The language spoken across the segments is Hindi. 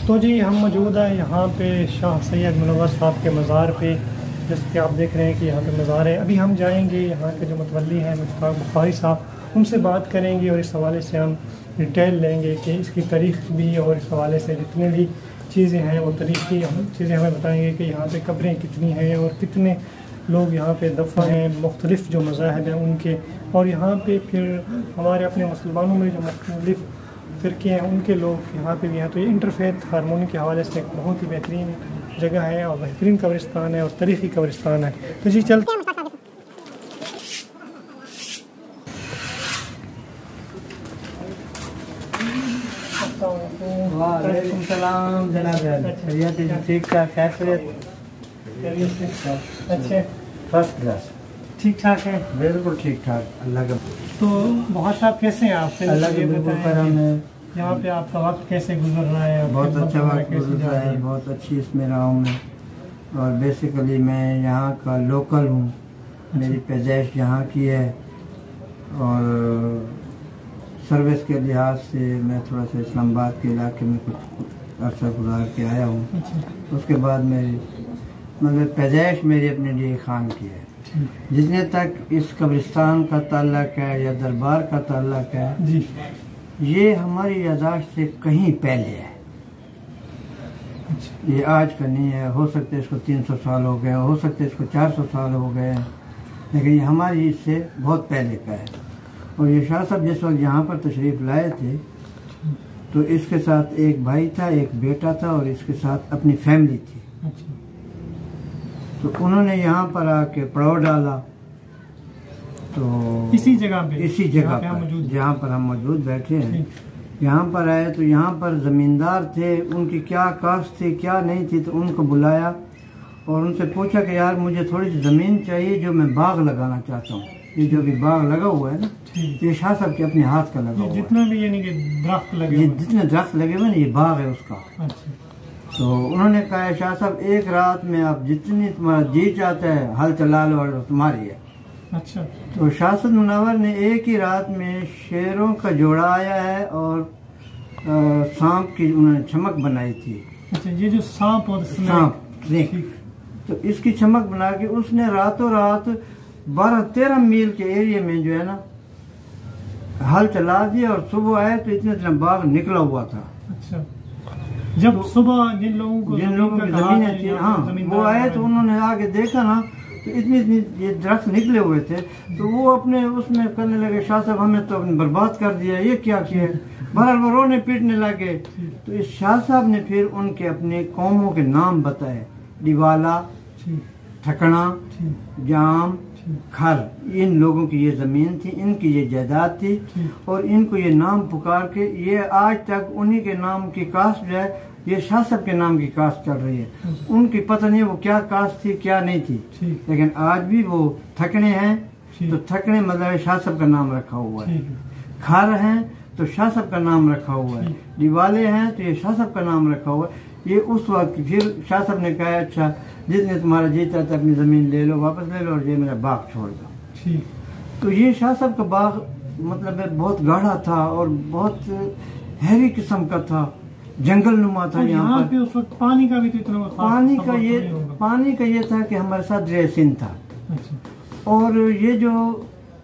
तो जी हम मौजूद हैं यहाँ पे शाह सैयद मुनव्वर साहब के मज़ार पे, जैसे कि आप देख रहे हैं कि यहाँ पे मज़ार है। अभी हम जाएंगे यहाँ के जो मतवल्ली हैं मुश्ताक बुखारी साहब, उनसे बात करेंगे और इस हवाले से हम डिटेल लेंगे कि इसकी तारीख़ भी और इस हवाले से जितने भी चीज़ें हैं वो तारीख़ी चीज़ें हमें बताएंगे कि यहाँ पे कब्रें कितनी हैं और कितने लोग यहाँ पे दफन हैं, मुख्तलिफ़ जो मज़ाहिब हैं उनके। और यहाँ पे फिर हमारे अपने मुसलमानों में जो मुख्तलिफ़ फ़िरके हैं उनके लोग यहाँ पे भी हैं। तो ये इंटरफेथ हारमोनी के हवाले से एक बहुत ही बेहतरीन जगह है और बेहतरीन कब्रिस्तान है और तारीख़ी कब्रिस्तान है। तो जी चलते हैं। वालेकुम सलाम जनाब, ठीक ठाक खैरियत? अच्छे, फर्स्ट क्लास, ठीक ठाक है, बिल्कुल ठीक ठाक, अल्लाह का। तो बहुत साहब कैसे हैं आप? अल्लाह के बिल्कुल करम है। यहाँ पे आपका वक्त कैसे गुजर रहा है? बहुत अच्छा वक्त गुजर रहा है, बहुत अच्छी इसमें रहा हूँ मैं। और बेसिकली मैं यहाँ का लोकल हूँ, मेरी पैदाइश यहाँ की है और सर्विस के लिहाज से मैं थोड़ा सा इस्लामाबाद के इलाके में कुछ अर्सा गुजार के आया हूँ। उसके बाद मेरी मतलब पैदाइश मेरी अपने लिए खान की है। जितने तक इस कब्रिस्तान का ताल्लुक है या दरबार का ताल्लुक है जी, ये हमारी यादाश्त से कहीं पहले है। ये आज का नहीं है, हो सकता है इसको 300 साल हो गए, हो सकता है इसको 400 साल हो गए, लेकिन ये हमारी इससे बहुत पहले का है। और ये शाह साहब जिस वक्त यहाँ पर तशरीफ़ लाए थे तो इसके साथ एक भाई था, एक बेटा था और इसके साथ अपनी फैमिली थी। तो उन्होंने यहाँ पर आके पड़ाव डाला। तो इसी जगह पे जहाँ पर हम मौजूद बैठे हैं, यहाँ पर आए तो यहाँ पर ज़मींदार थे, उनकी क्या कास्ट थी क्या नहीं थी, तो उनको बुलाया और उनसे पूछा कि यार मुझे थोड़ी सी ज़मीन चाहिए जो मैं बाग लगाना चाहता हूँ। ये जो भी बाग लगा हुआ है ना, ये शाह साहब के अपने हाथ का लगा हुआ है। जितना भी यानी कि दरख्त लगे, ये जितने दरख्त लगे हुए ना, ये बाग है उसका। तो उन्होंने कहा शाह साहब एक रात में आप जितनी तुम्हारा जी चाहता है हल चला लो और तुम्हारी है। अच्छा, तो शाह सैयद मुनव्वर ने एक ही रात में शेरों का जोड़ा आया है और सांप की उन्होंने चमक बनाई थी। अच्छा, ये जो सांप और सांप तो इसकी चमक बना के उसने रातों रात 12-13 मील के एरिया में जो है ना हल चला दिया और सुबह आए तो इतने बाग निकला हुआ था। अच्छा, जब तो सुबह जिन लोगों की जमीनें थी, हाँ, वो आए तो उन्होंने आगे देखा ना तो इतनी ये दरख्त निकले हुए थे। तो वो अपने उसमें करने लगे, शाह साहब हमें तो बर्बाद कर दिया, ये क्या किया। बहरहाल वो रोने पीटने लगे। तो इस शाह साहब ने फिर उनके अपने कौमों के नाम बताए, डिवाला, ठकना, जाम, खर, इन लोगों की ये ज़मीन थी, इनकी ये जायदाद थी और इनको ये नाम पुकार के ये आज तक उन्हीं के नाम की कास्ट जो है ये शाह साहब के नाम की कास्ट चल रही है। उनकी पता नहीं वो क्या कास्ट थी क्या नहीं थी, लेकिन आज भी वो थकने हैं तो थकने मतलब शाह साहब का नाम रखा हुआ है। खर हैं तो शाह साहब का नाम रखा हुआ है। दिवाले हैं तो ये शाह साहब का नाम रखा हुआ है। ये उस वक्त फिर शाह साहब ने कहा अच्छा जितने तुम्हारा जी चाहता है अपनी ज़मीन ले लो, वापस ले लो और ये मेरा बाग छोड़ दो। तो ये शाह साहब का बाग मतलब बहुत गाढ़ा था और बहुत हैवी किस्म का था, जंगल नुमा था। यहाँ पर उस वक्त पानी का भी तो इतना पानी का ये था कि हमारे साथ दरिया सिंध था। और ये जो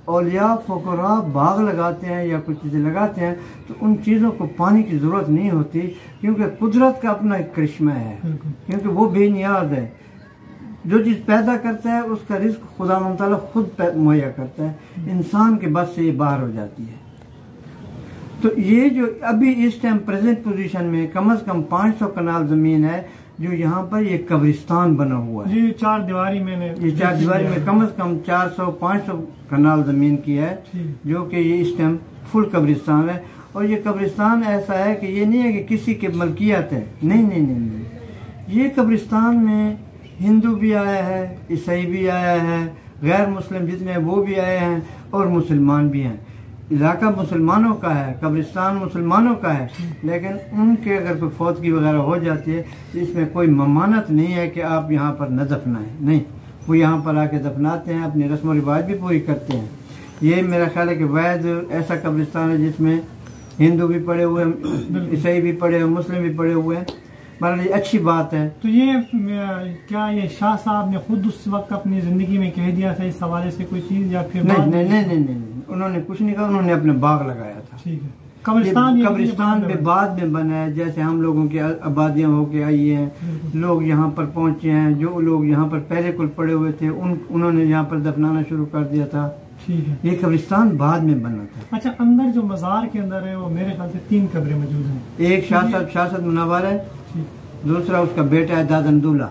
औलिया फुकरा बाग लगाते हैं या कुछ चीज़ें लगाते हैं तो उन चीज़ों को पानी की ज़रूरत नहीं होती, क्योंकि कुदरत का अपना एक करिश्मा है, क्योंकि वो बेनियाज है। जो चीज़ पैदा करता है उसका रिस्क खुदा ताला खुद मुहैया करता है, इंसान के बस से ये बाहर हो जाती है। तो ये जो अभी इस टाइम प्रेजेंट पोजीशन में कम से कम 500 कनाल ज़मीन है जो यहाँ पर ये कब्रिस्तान बना हुआ है। ये 4 दीवारी में कम से कम 400-500 कनाल ज़मीन की है, जो कि ये इस टाइम फुल कब्रिस्तान है। और ये कब्रिस्तान ऐसा है कि ये नहीं है कि किसी के मलकियत है, नहीं। ये कब्रिस्तान में हिंदू भी आया है, ईसाई भी आया है, गैर मुस्लिम जितने वो भी आए हैं और मुसलमान भी हैं। इलाका मुसलमानों का है, कब्रिस्तान मुसलमानों का है, लेकिन उनके अगर कोई फौतगी वगैरह हो जाती है तो इसमें कोई ममानत नहीं है कि आप यहाँ पर न दफनाएं, नहीं, वो यहाँ पर आके दफनाते हैं, अपनी रस्म व रिवाज भी पूरी करते हैं। ये मेरा ख्याल है कि वैद ऐसा कब्रिस्तान है जिसमें हिंदू भी पड़े हुए हैं, ईसाई भी पड़े हुए, मुस्लिम भी पड़े हुए हैं। बड़ी अच्छी बात है। तो ये क्या ये शाह साहब ने खुद उस वक्त अपनी जिंदगी में कह दिया था इस हवाले से कोई चीज, या फिर नहीं नहीं नहीं नहीं नहीं, उन्होंने कुछ नहीं कहा, उन्होंने अपने बाग लगाया था। ठीक है। कब्रिस्तान में बाद में बना है, जैसे हम लोगों की आबादियां होके आई हैं, लोग यहाँ पर पहुंचे हैं, जो लोग यहाँ पर पहले कुल पड़े हुए थे उन्होंने यहाँ पर दफनाना शुरू कर दिया था। ठीक है। ये कब्रिस्तान बाद में बना था। अच्छा, अंदर जो मजार के अंदर है वो मेरे ख्याल से 3 कब्रें मौजूद हैं। एक शासद मुनव्वर है, दूसरा उसका बेटा है दादनदुल्ला,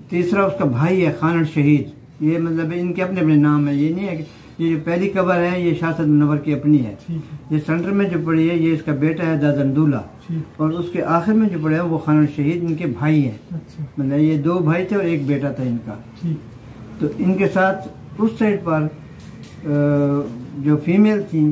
तीसरा उसका भाई है खानन शहीद। ये मतलब इनके अपने अपने नाम है, ये नहीं है कि ये जो पहली कब्र है ये शासद मुनव्वर की अपनी है। ये सेंटर में जो पड़ी है ये इसका बेटा है दादनदुल्ला, और उसके आखिर में जो पड़ा है वो खानन शहीद इनके भाई हैं। मतलब ये 2 भाई थे और 1 बेटा था इनका। तो इनके साथ उस साइड पर जो फीमेल थी,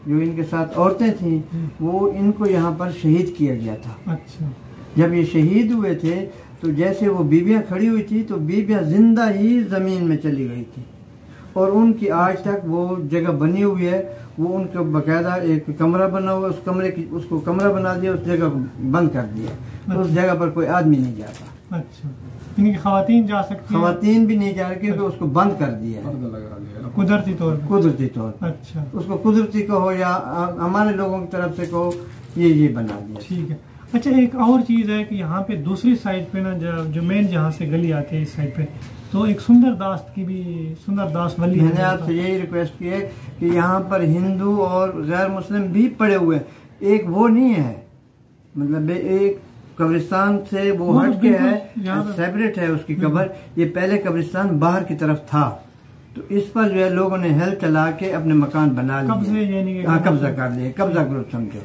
जो इनके साथ औरतें थी, वो इनको यहाँ पर शहीद किया गया था। अच्छा। जब ये शहीद हुए थे तो जैसे वो बीबियाँ खड़ी हुई थी तो बीबियाँ जिंदा ही जमीन में चली गई थी, और उनकी आज तक वो जगह बनी हुई है। वो उनका बकायदा एक कमरा बना हुआ, उस कमरे की उसको कमरा बना दिया, उस जगह को बंद कर दिया। तो उस जगह पर कोई आदमी नहीं जाता। अच्छा। इनकी खवातीन जा सकती हैं? खवातीन भी नहीं जा रही क्योंकि उसको बंद कर दिया है कुदरती तौर पर। अच्छा। उसको कुदरती कहो या हमारे लोगों की तरफ से कहो, ये बना दिया। ठीक है। अच्छा, एक और चीज़ है कि यहाँ पे दूसरी साइड पे ना जो मेन जहाँ से गली आती है इस साइड पे, तो एक सुंदरदास वली। मैंने आपसे यही रिक्वेस्ट की है कि यहाँ पर हिंदू और गैर मुस्लिम भी पड़े हुए हैं। एक वो नहीं है, मतलब एक कब्रिस्तान से वो हट के है, सेपरेट है उसकी कब्र। ये पहले कब्रिस्तान बाहर की तरफ था, तो इस पर जो है लोगों ने हेल चला के अपने मकान बना लिए। कब्जा कर लिए, कब्जा ग्रुप समझो।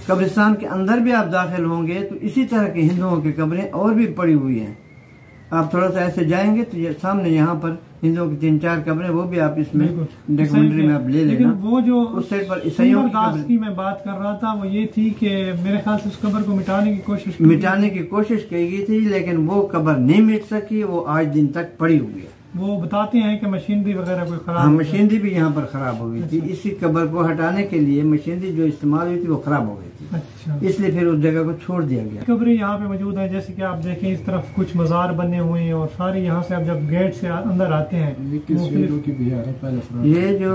कब्रिस्तान के अंदर भी आप दाखिल होंगे तो इसी तरह के हिंदुओं की कब्रें और भी पड़ी हुई हैं। आप थोड़ा सा ऐसे जाएंगे तो ये सामने यहाँ पर हिंदुओं की 3-4 कब्रें, वो भी आप इसमें डॉक्यूमेंट्री में आप ले लेना। वो जो उस साइड पर ईसाइयों की मैं बात कर रहा था वो ये थी कि मेरे ख्याल से उस कब्र को मिटाने की कोशिश की गई थी, लेकिन वो कब्र नहीं मिट सकी, वो आज दिन तक पड़ी हुई है। वो बताते हैं कि मशीनरी वगैरह कोई खराब, मशीनरी भी यहाँ पर खराब हो गई थी। इसी कब्र को हटाने के लिए मशीनरी जो इस्तेमाल हुई थी वो खराब हो गई थी। अच्छा। इसलिए फिर उस जगह को छोड़ दिया गया। कब्रें यहाँ पे मौजूद है, जैसे कि आप देखें इस तरफ कुछ मजार बने हुए हैं, और सारे यहाँ से आप जब गेट से अंदर आते हैं, ये जो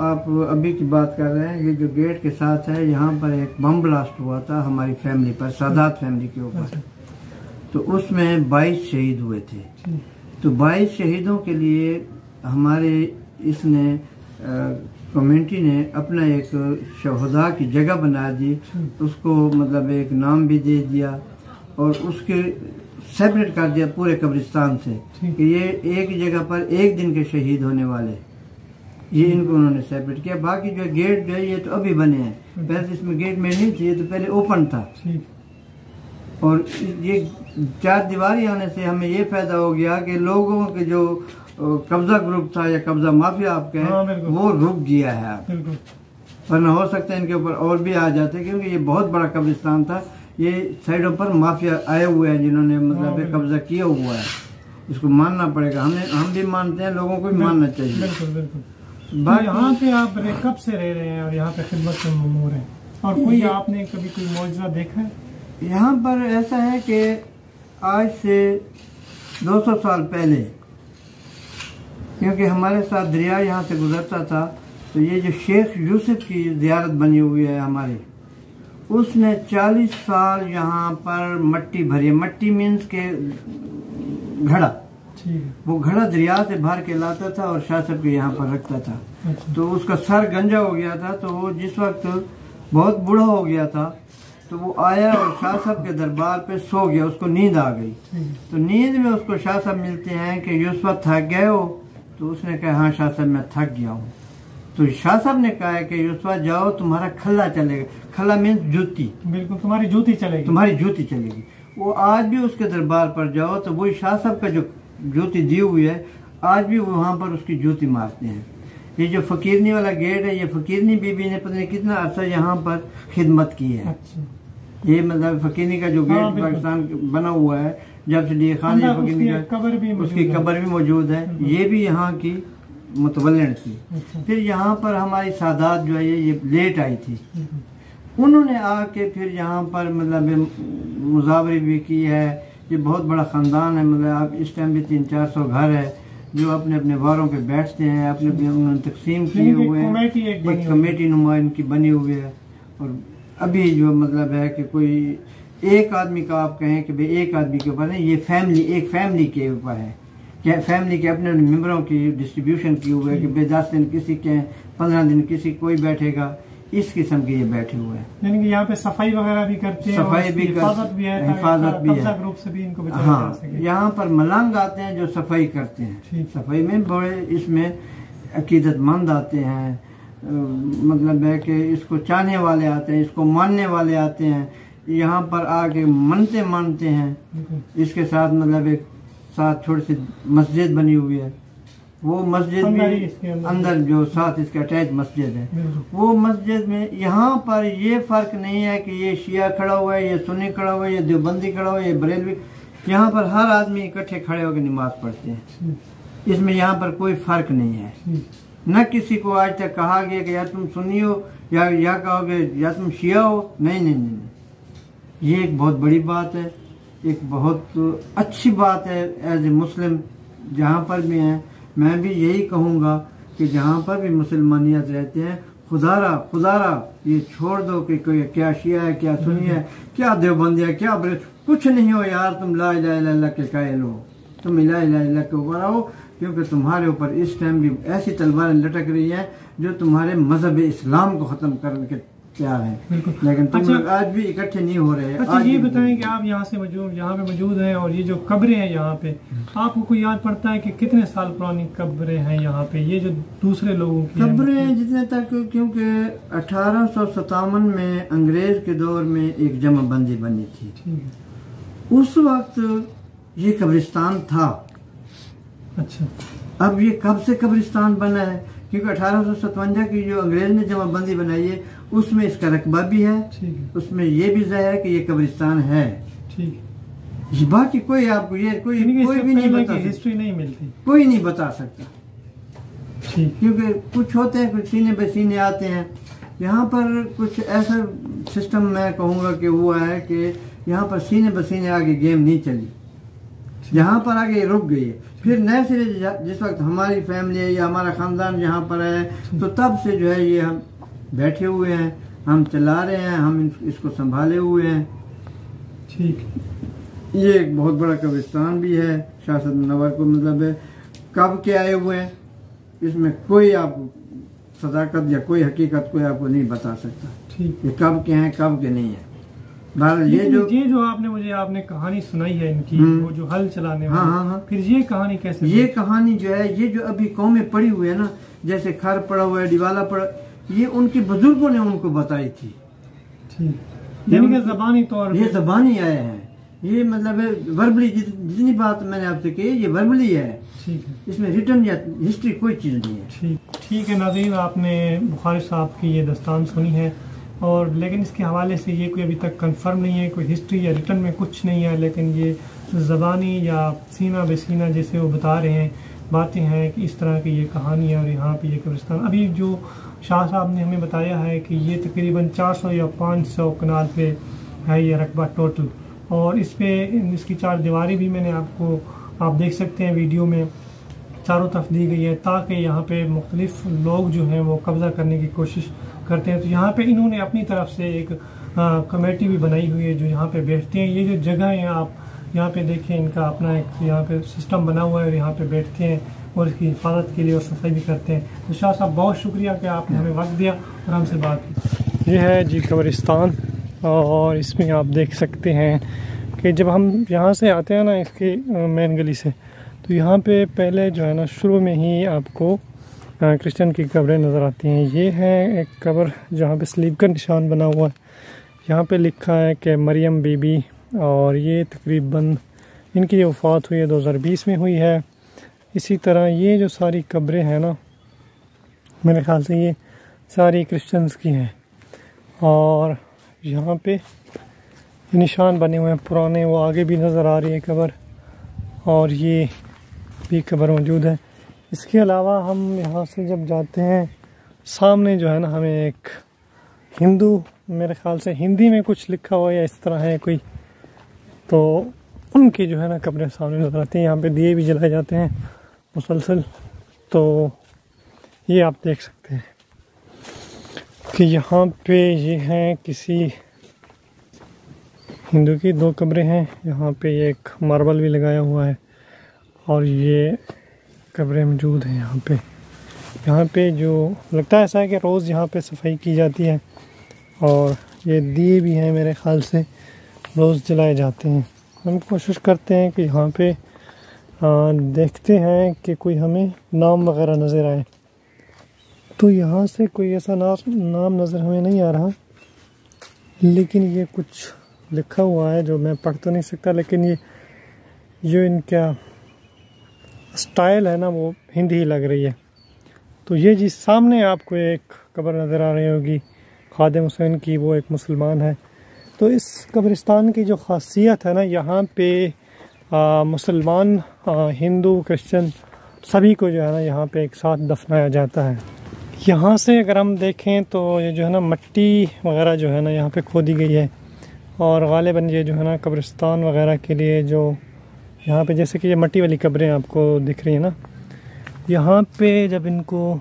आप अभी की बात कर रहे हैं, ये जो गेट के साथ है, यहाँ पर एक बम ब्लास्ट हुआ था हमारी फैमिली पर, सादात फैमिली के ऊपर। तो उसमें 22 शहीद हुए थे। तो 22 शहीदों के लिए हमारे इसने कम्युनिटी ने अपना एक शहदा की जगह बना दी, उसको मतलब एक नाम भी दे दिया, और उसके सेपरेट कर दिया पूरे कब्रिस्तान से कि ये एक जगह पर एक दिन के शहीद होने वाले, ये इनको उन्होंने सेपरेट किया। बाकी जो गेट जो है ये तो अभी बने हैं, पहले तो इसमें गेट में नहीं थी, ये तो पहले ओपन था। और ये 4 दीवारी आने से हमें ये फायदा हो गया कि लोगों के जो कब्जा ग्रुप था या कब्जा माफिया आप कहें, वो रुक गया है। वरना हो सकता है इनके ऊपर और भी आ जाते, क्योंकि ये बहुत बड़ा कब्रिस्तान था। ये साइडों पर माफिया आए हुए हैं जिन्होंने मतलब कब्जा किया हुआ है। इसको मानना पड़ेगा, हम भी मानते हैं, लोगों को भी मानना चाहिए। बिल्कुल। यहाँ पे आप कब से रह रहे हैं और यहाँ पे खिदमत में ममूर हैं, और कोई आपने कभी कोई मौजूदा देखा है? यहाँ पर ऐसा है कि आज से 200 साल पहले, क्योंकि हमारे साथ दरिया यहाँ से गुजरता था, तो ये जो शेख यूसुफ की ज़ियारत बनी हुई है हमारी, उसने 40 साल यहाँ पर मट्टी भरी। मट्टी मीन्स के घड़ा, वो घड़ा दरिया से भर के लाता था और शाह साहब के यहाँ पर रखता था। तो उसका सर गंजा हो गया था, तो वो जिस वक्त बहुत बूढ़ा हो गया था तो वो आया और शाह साहब के दरबार पे सो गया, उसको नींद आ गई। तो नींद में उसको शाह साहब मिलते हैं कि यूसुफ थक गए हो? तो उसने कहा हाँ शाह साहब मैं थक गया हूँ। तो शाह साहब ने कहा है कि यूसुफ जाओ, तुम्हारा खल्ला चलेगा। खल्ला मीन्स जूती। बिल्कुल, तुम्हारी जूती चलेगी। वो आज भी उसके दरबार पर जाओ तो वही शाह साहब का जो जूती दी हुई है, आज भी वहाँ पर उसकी जूती मारते हैं। ये जो फकीरनी वाला गेट है, ये फकीरनी बीबी ने पता नहीं कितना अर्सा यहाँ पर खिदमत की है। अच्छा। ये मतलब फकीरनी का जो गेट पाकिस्तान बना हुआ है, जब से डी खान फकीरनी का उसकी कब्र भी मौजूद है। ये भी यहाँ की मुतवल्लिन थी। फिर यहाँ पर हमारी सादात जो है ये लेट आई थी, उन्होंने आके फिर यहाँ पर मतलब मुजावरी भी की है। ये बहुत बड़ा ख़ानदान है, मतलब आप इस टाइम भी 300-400 घर है जो अपने अपने वारों पे बैठते हैं, अपने अपने उन्होंने तकसीम किए हुए हैं। एक कमेटी नुमा इनकी बनी हुई है। और अभी जो मतलब है कि कोई एक आदमी का आप कहें कि भाई एक आदमी के ऊपर नहीं, ये फैमिली, एक फैमिली के ऊपर है। क्या फैमिली के अपने मेंबरों की डिस्ट्रीब्यूशन की हुई है कि भाई 10 दिन किसी के, 15 दिन किसी कोई बैठेगा, इस किस्म के ये बैठे हुए हैं। यानी कि यहाँ पे सफाई वगैरह भी करते हैं, सफाई भी हिफाजत भी है, हिफाजत भी है, ग्रुप से भी इनको बचाया हाँ, जा सके। यहाँ पर मलंग आते हैं जो सफाई करते हैं। सफाई में बड़े इसमें अकीदतमंद आते हैं, मतलब है कि इसको चाहने वाले आते हैं, इसको मानने वाले आते हैं, यहाँ पर आके मनते मानते हैं। इसके साथ मतलब एक साथ थोड़ी सी मस्जिद बनी हुई है, वो मस्जिद भी अंदर जो साथ इसके अटैच मस्जिद है, वो मस्जिद में यहाँ पर ये फर्क नहीं है कि ये शिया खड़ा हुआ है, ये सुन्नी खड़ा हुआ है, ये देवबंदी खड़ा हुआ है, ये बरेलवी। यहाँ पर हर आदमी इकट्ठे खड़े होकर नमाज पढ़ते हैं। इसमें यहाँ पर कोई फर्क नहीं है। न किसी को आज तक कहा गया कि या तुम सुन्नी हो या कहोगे या तुम शिया हो। नहीं नहीं नहीं, ये एक बहुत बड़ी बात है, एक बहुत अच्छी बात है। एज ए मुस्लिम जहाँ पर भी हैं, मैं भी यही कहूँगा कि जहाँ पर भी मुसलमानियत रहते हैं, खुदारा ये छोड़ दो कि कोई क्या शिया है, क्या सुन्नी है, क्या देवबंदी है, क्या कुछ नहीं हो यार। तुम ला इलाहा इल्लल्लाह के कायल हो, तुम इलाहा इल्लल्लाह के ऊपर आओ, क्योंकि तुम्हारे ऊपर इस टाइम भी ऐसी तलवारें लटक रही हैं जो तुम्हारे मजहब इस्लाम को ख़त्म करने के तैयार है। लेकिन तुम लोग आज भी इकट्ठे नहीं हो रहे। अच्छा, ये बताएं कि आप यहाँ पे मौजूद हैं और ये जो कब्रें हैं यहाँ पे, आपको कोई याद पड़ता है कि कितने साल पुरानी कब्रें हैं यहाँ पे, ये जो दूसरे लोगों की कब्रें जितने तक, क्योंकि 1857 में अंग्रेज के दौर में एक जमाबंदी बनी थी, उस वक्त ये कब्रिस्तान था। अच्छा, अब ये कब से कब्रिस्तान बना है? क्योंकि 1857 की जो अंग्रेज ने जमाबंदी बनाई है उसमें इसका रकबा भी है, उसमें ये भी ज़ाहिर है कि ये कब्रिस्तान है। ठीक, बाकी कोई आपको ये कोई भी नहीं बता, हिस्ट्री नहीं मिलती, कोई नहीं बता सकता। क्योंकि कुछ होते हैं, कुछ सीने बसीने आते हैं। यहाँ पर कुछ ऐसा सिस्टम मैं कहूँगा कि हुआ है कि यहाँ पर सीने बसीने आगे गेम नहीं चली, यहाँ पर आगे रुक गई है। फिर नए सिरे जिस वक्त हमारी फैमिली है या हमारा ख़ानदान यहाँ पर है, तो तब से जो है ये हम बैठे हुए हैं, हम चला रहे हैं, हम इसको संभाले हुए हैं। ठीक, ये एक बहुत बड़ा कब्रिस्तान भी है शासद मुनव्वर को, मतलब है कब के आए हुए हैं, इसमें कोई आप सदाकत या कोई हकीकत कोई आपको नहीं बता सकता। ठीक, ये कब के हैं कब के नहीं है। ये जो आपने कहानी सुनाई है इनकी, वो जो हल चलाने वाली, हाँ, फिर ये कहानी कैसे? ये कहानी जो है, ये जो अभी कौमें पड़ी हुई है ना, जैसे खर पड़ा हुआ है, डिवाला पड़ा, ये उनके बुजुर्गों ने उनको बताई थी। ठीक, ज़बानी तौर ये ज़बानी आए हैं, ये मतलब वर्बली जितनी बात मैंने आपसे की ये वर्बली है। ठीक है, इसमें रिटर्न या हिस्ट्री कोई चीज़ नहीं है। ठीक है नाज़रीन, आपने बुखारी साहब की ये दास्तान सुनी है, और लेकिन इसके हवाले से ये कोई अभी तक कंफर्म नहीं है, कोई हिस्ट्री या रिटर्न में कुछ नहीं है, लेकिन ये ज़बानी या सीना बेसीना जैसे वो बता रहे हैं बातें हैं कि इस तरह की ये कहानी है। और यहाँ पे ये कब्रिस्तान अभी जो शाह साहब ने हमें बताया है कि ये तकरीबन 400 या 500 कनाल पे है ये रकबा टोटल, और इस पे इसकी 4 दीवारें भी मैंने आपको आप देख सकते हैं वीडियो में चारों तरफ दी गई है, ताकि यहाँ पे मुख्तलिफ लोग जो हैं वो कब्ज़ा करने की कोशिश करते हैं। तो यहाँ पे इन्होंने अपनी तरफ से एक कमेटी भी बनाई हुई है जो यहाँ पे बैठते हैं। ये जो जगह है आप यहाँ पे देखें, इनका अपना एक यहाँ पे सिस्टम बना हुआ है और यहाँ पे बैठते हैं और इसकी हिफाजत के लिए और सफाई भी करते हैं। तो शाह साहब बहुत शुक्रिया कि आपने हमें वक्त दिया और हमसे बात की। ये है जी कब्रिस्तान, और इसमें आप देख सकते हैं कि जब हम यहाँ से आते हैं ना इसकी मेन गली से, तो यहाँ पे पहले जो है ना शुरू में ही आपको क्रिश्चियन की कब्रें नज़र आती हैं। ये है एक कब्र जहाँ पे स्लीप का निशान बना हुआ है, यहाँ पे लिखा है कि मरियम बीबी, और ये तकरीबन इनकी वफ़ात हुई है 2020 में हुई है। इसी तरह ये जो सारी कब्रें हैं ना, मेरे ख़्याल से ये सारी क्रिश्चियंस की हैं, और यहाँ पे निशान बने हुए हैं पुराने, वो आगे भी नज़र आ रही है कब्र, और ये भी कब्र मौजूद है। इसके अलावा हम यहाँ से जब जाते हैं, सामने जो है ना हमें एक हिंदू, मेरे ख़्याल से हिंदी में कुछ लिखा हुआ है इस तरह है कोई, तो उनकी जो है ना कब्रें सामने नजर आती हैं। यहाँ पे दिए भी जलाए जाते हैं मुसलसल। तो ये आप देख सकते हैं कि यहाँ पे ये हैं किसी हिंदू की 2 कब्रें हैं। यहाँ पे एक मार्बल भी लगाया हुआ है और ये कब्रें मौजूद हैं यहाँ पे। यहाँ पे जो लगता है ऐसा है कि रोज़ यहाँ पे सफाई की जाती है और ये दिए भी हैं मेरे ख़्याल से रोज़ जलाए जाते हैं। हम कोशिश करते हैं कि यहाँ पे देखते हैं कि कोई हमें नाम वगैरह नज़र आए। तो यहाँ से कोई ऐसा नाम नज़र हमें नहीं आ रहा, लेकिन ये कुछ लिखा हुआ है जो मैं पढ़ तो नहीं सकता, लेकिन ये जो इनका स्टाइल है ना वो हिंदी ही लग रही है। तो ये जी सामने आपको एक कब्र नज़र आ रही होगी खादिम हुसैन की, वो एक मुसलमान है। तो इस कब्रिस्तान की जो ख़ासियत है ना, यहाँ पे मुसलमान, हिंदू, क्रिश्चियन सभी को जो है ना यहाँ पे एक साथ दफनाया जाता है। यहाँ से अगर हम देखें तो ये जो है ना मट्टी वगैरह जो है ना यहाँ पे खोदी गई है और ग़ालिबन ये जो है ना कब्रिस्तान वगैरह के लिए जो यहाँ पे जैसे कि ये मट्टी वाली कब्रें आपको दिख रही है ना, यहाँ पे जब इनको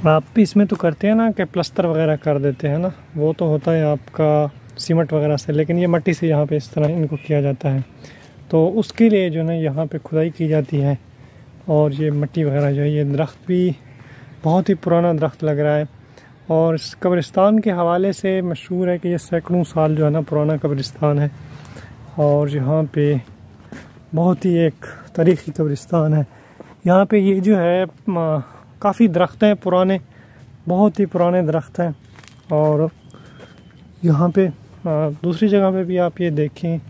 आप इसमें तो करते हैं ना कि प्लस्तर वगैरह कर देते हैं ना, वो तो होता है आपका सीमेंट वगैरह से, लेकिन ये मट्टी से यहाँ पे इस तरह इनको किया जाता है। तो उसके लिए जो है ना यहाँ पे खुदाई की जाती है और ये मट्टी वगैरह जो है, ये दरख्त भी बहुत ही पुराना दरख्त लग रहा है और इस कब्रिस्तान के हवाले से मशहूर है कि ये सैकड़ों साल जो है ना पुराना कब्रिस्तान है और यहाँ पे बहुत ही एक तारीख़ी कब्रिस्तान है। यहाँ पे ये जो है काफ़ी दरख्त हैं पुराने, बहुत ही पुराने दरख्त हैं। और यहाँ पे दूसरी जगह पे भी आप ये देखें,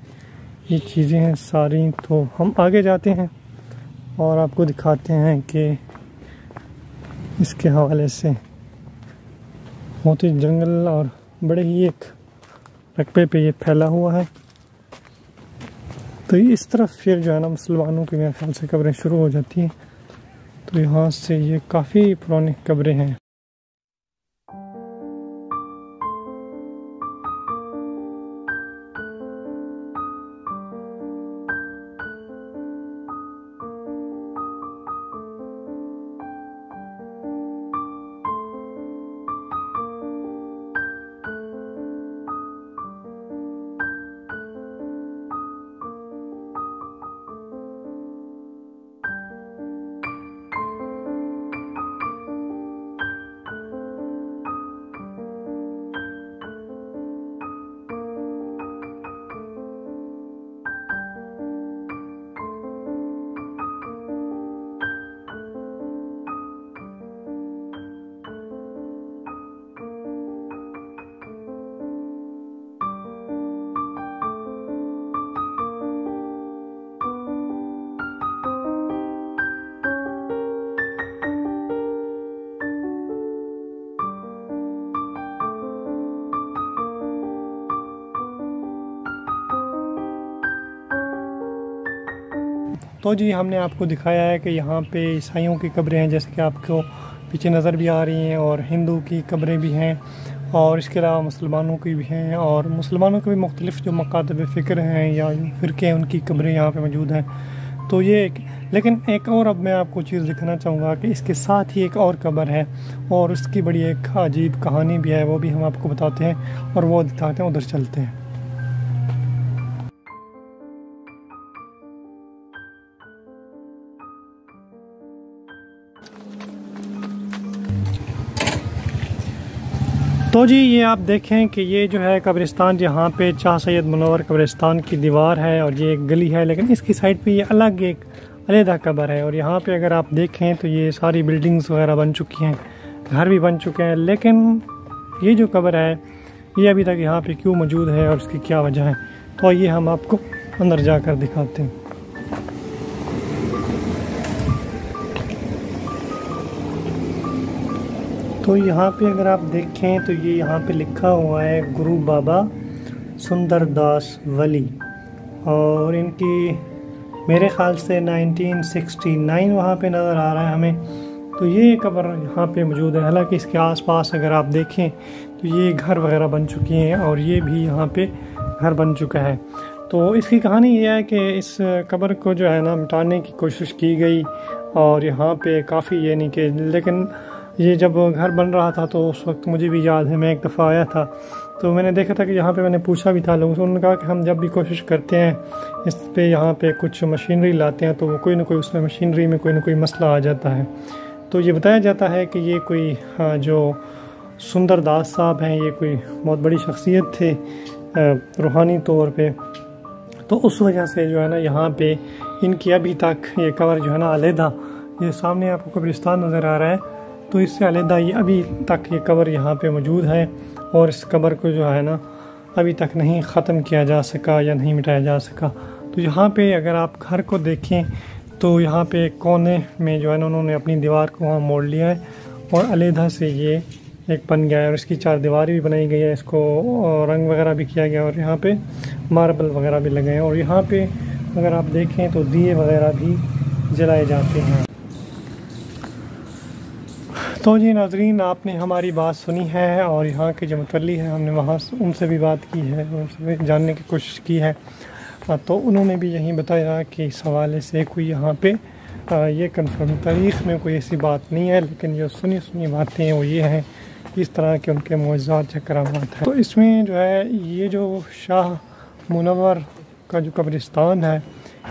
ये चीज़ें हैं सारी। तो हम आगे जाते हैं और आपको दिखाते हैं कि इसके हवाले से बहुत ही जंगल और बड़े ही एक रकबे पे ये फैला हुआ है। तो इस तरफ फिर जो है ना मुसलमानों के मेरे ख्याल से कब्रें शुरू हो जाती हैं। तो यहाँ से ये काफ़ी पुरानी कब्रें हैं। तो जी हमने आपको दिखाया है कि यहाँ पे ईसाइयों की कब्रें हैं, जैसे कि आपको पीछे नज़र भी आ रही हैं, और हिंदू की कब्रें भी हैं, और इसके अलावा मुसलमानों की भी हैं, और मुसलमानों के भी मुख्तलिफ़ जो मकातब फ़िक्र हैं या फ़िरके हैं उनकी कब्रें यहाँ पे मौजूद हैं। तो ये लेकिन एक और अब मैं आपको चीज़ दिखाना चाहूँगा कि इसके साथ ही एक और कब्र है और उसकी बड़ी एक अजीब कहानी भी है, वो भी हम आपको बताते हैं और वो दिखाते हैं। उधर चलते हैं। तो जी ये आप देखें कि ये जो है कब्रिस्तान, जहाँ पे शाह सैयद मुनव्वर कब्रिस्तान की दीवार है और ये एक गली है, लेकिन इसकी साइड पे ये अलग एक अलहदा कब्र है। और यहाँ पे अगर आप देखें तो ये सारी बिल्डिंग्स वगैरह बन चुकी हैं, घर भी बन चुके हैं, लेकिन ये जो कब्र है ये अभी तक यहाँ पे क्यों मौजूद है और उसकी क्या वजह है, तो ये हम आपको अंदर जाकर दिखाते हैं। तो यहाँ पे अगर आप देखें तो ये यहाँ पे लिखा हुआ है गुरु बाबा सुंदरदास वली, और इनकी मेरे ख़्याल से 1969 वहाँ पे नज़र आ रहा है हमें। तो ये कब्र यहाँ पे मौजूद है। हालांकि इसके आसपास अगर आप देखें तो ये घर वगैरह बन चुकी हैं और ये भी यहाँ पे घर बन चुका है। तो इसकी कहानी ये है कि इस कब्र को जो है ना मिटाने की कोशिश की गई और यहाँ पे काफ़ी ये नहीं कि, लेकिन ये जब घर बन रहा था तो उस वक्त मुझे भी याद है, मैं एक दफ़ा आया था तो मैंने देखा था कि यहाँ पे मैंने पूछा भी था लोगों से, उन्होंने कहा कि हम जब भी कोशिश करते हैं इस पे यहाँ पे कुछ मशीनरी लाते हैं तो वो कोई ना कोई उसमें मशीनरी में कोई ना कोई मसला आ जाता है। तो ये बताया जाता है कि ये कोई जो सुंदर दास साहब हैं, ये कोई बहुत बड़ी शख्सियत थे रूहानी तौर पे, तो उस वजह से जो है ना यहाँ पे इनकी अभी तक ये कब्र जो है ना अलहदा, ये सामने आपको कब्रिस्तान नज़र आ रहा है तो इससे अलहदा ये अभी तक ये कब्र यहाँ पे मौजूद है और इस कब्र को जो है ना अभी तक नहीं ख़त्म किया जा सका या नहीं मिटाया जा सका। तो यहाँ पे अगर आप घर को देखें तो यहाँ पे कोने में जो है ना उन्होंने अपनी दीवार को वहाँ मोड़ लिया है और अलहदा से ये एक बन गया है और इसकी 4 दीवारें भी बनाई गई है, इसको रंग वगैरह भी किया गया और यहाँ पे मार्बल वगैरह भी लगे हैं और यहाँ पे अगर आप देखें तो दिए वगैरह भी जलाए जाते हैं। तो जी नाजरीन, आपने हमारी बात सुनी है और यहाँ के जो मुतल्ली है हमने वहाँ उनसे भी बात की है, उनसे जानने की कोशिश की है। तो उन्होंने भी यही बताया कि इस हवाले से कोई यहाँ पे ये कन्फर्म तारीख़ में कोई ऐसी बात नहीं है, लेकिन जो सुनी बातें हैं वो ये हैं, इस तरह के उनके मुअज़्ज़ात या करामात हैं। तो इसमें जो है ये जो शाह मुनव्वर का जो कब्रिस्तान है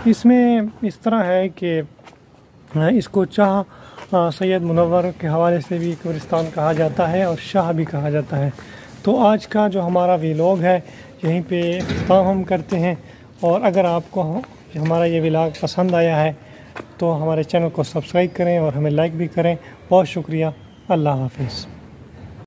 इसमें इस तरह है कि इसको शाह सैयद मुनव्वर के हवाले से भी कब्रिस्तान कहा जाता है और शाह भी कहा जाता है। तो आज का जो हमारा व्लॉग है यहीं पे इख्तिताम हम करते हैं और अगर आपको हमारा ये व्लॉग पसंद आया है तो हमारे चैनल को सब्सक्राइब करें और हमें लाइक भी करें। बहुत शुक्रिया। अल्लाह हाफ़िज़।